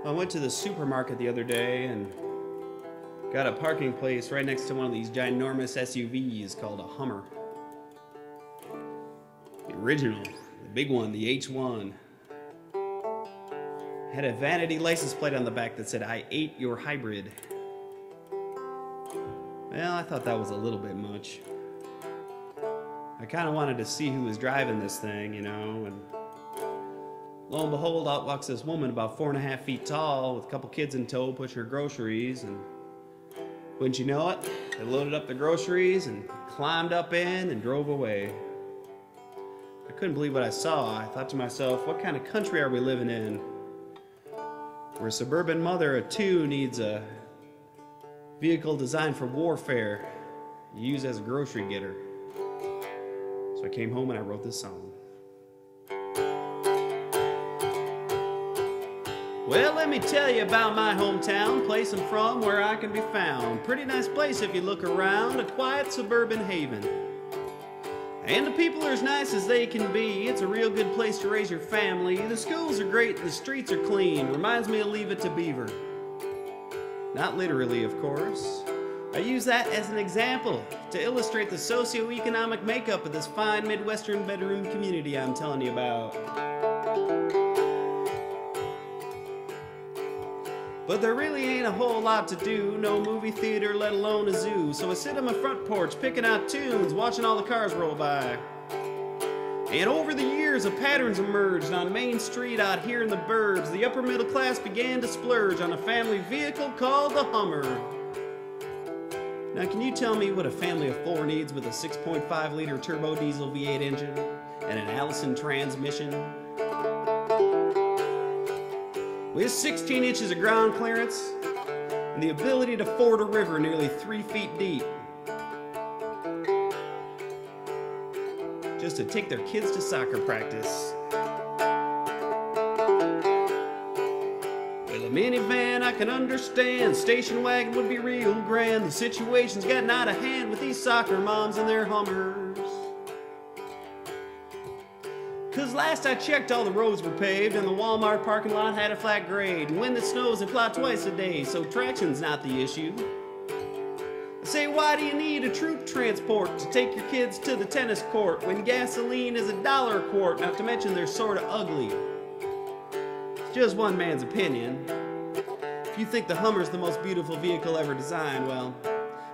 I went to the supermarket the other day and got a parking place right next to one of these ginormous SUVs called a Hummer. The original, the big one, the H1. Had a vanity license plate on the back that said, "I ate your hybrid." Well, I thought that was a little bit much. I kind of wanted to see who was driving this thing, you know, and lo and behold, out walks this woman about 4.5 feet tall with a couple kids in tow pushing her groceries, and wouldn't you know it, they loaded up the groceries and climbed up in and drove away. I couldn't believe what I saw. I thought to myself, what kind of country are we living in, where a suburban mother of two needs a vehicle designed for warfare, used as a grocery getter? So I came home and I wrote this song. Well, let me tell you about my hometown, place I'm from, where I can be found. Pretty nice place if you look around, a quiet suburban haven. And the people are as nice as they can be. It's a real good place to raise your family. The schools are great and the streets are clean. Reminds me of Leave It to Beaver. Not literally, of course. I use that as an example to illustrate the socioeconomic makeup of this fine Midwestern bedroom community I'm telling you about. But there really ain't a whole lot to do, no movie theater, let alone a zoo. So I sit on my front porch picking out tunes, watching all the cars roll by. And over the years, a pattern's emerged on Main Street out here in the burbs. The upper middle class began to splurge on a family vehicle called the Hummer. Now, can you tell me what a family of four needs with a 6.5-liter turbo diesel V8 engine and an Allison transmission? With 16 inches of ground clearance and the ability to ford a river nearly 3 feet deep, just to take their kids to soccer practice. Well, a minivan I can understand, station wagon would be real grand. The situation's gotten out of hand with these soccer moms and their Hummers. 'Cause last I checked, all the roads were paved and the Walmart parking lot had a flat grade. And when it snows, it plows twice a day, so traction's not the issue. I say, why do you need a troop transport to take your kids to the tennis court when gasoline is $1 a quart, not to mention they're sorta ugly? It's just one man's opinion. If you think the Hummer's the most beautiful vehicle ever designed, well,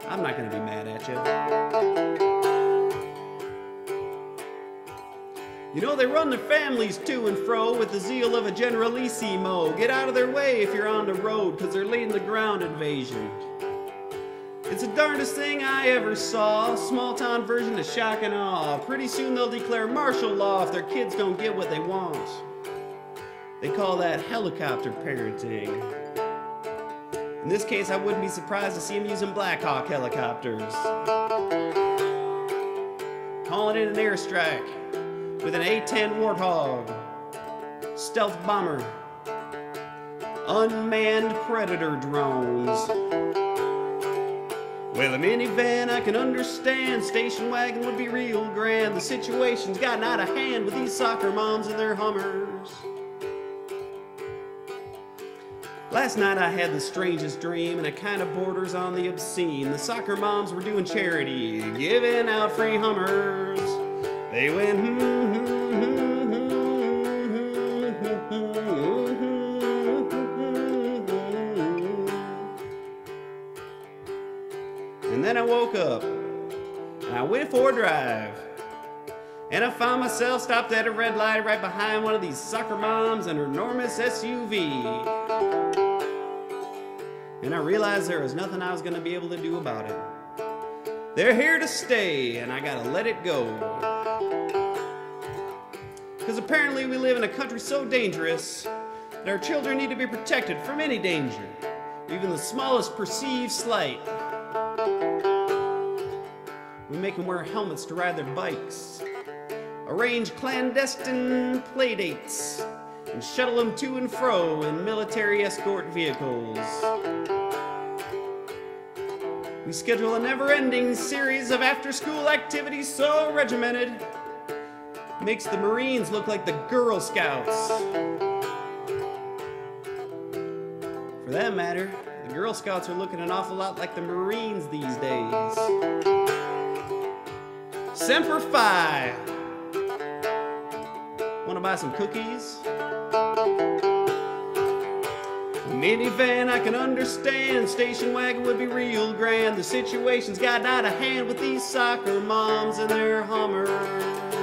I'm not gonna be mad at you. You know, they run their families to and fro with the zeal of a generalissimo. Get out of their way if you're on the road, 'cause they're leading the ground invasion. It's the darndest thing I ever saw, a small-town version of shock and awe. Pretty soon they'll declare martial law if their kids don't get what they want. They call that helicopter parenting. In this case, I wouldn't be surprised to see them using Black Hawk helicopters. Calling it an airstrike with an A-10 Warthog, stealth bomber, unmanned predator drones. Well, a minivan I can understand, station wagon would be real grand. The situation's gotten out of hand with these soccer moms and their Hummers. Last night I had the strangest dream, and it kind of borders on the obscene. The soccer moms were doing charity, giving out free Hummers. They went and then I woke up and I went for a drive, and I found myself stopped at a red light right behind one of these soccer moms and her enormous SUV. And I realized there was nothing I was going to be able to do about it. They're here to stay, and I gotta let it go. Because apparently we live in a country so dangerous that our children need to be protected from any danger, even the smallest perceived slight. We make them wear helmets to ride their bikes, arrange clandestine playdates, and shuttle them to and fro in military escort vehicles. We schedule a never-ending series of after-school activities so regimented, makes the Marines look like the Girl Scouts. For that matter, the Girl Scouts are looking an awful lot like the Marines these days. Semper Fi! Wanna buy some cookies? Minivan I can understand, station wagon would be real grand. The situation's gotten out of hand with these soccer moms and their Hummers.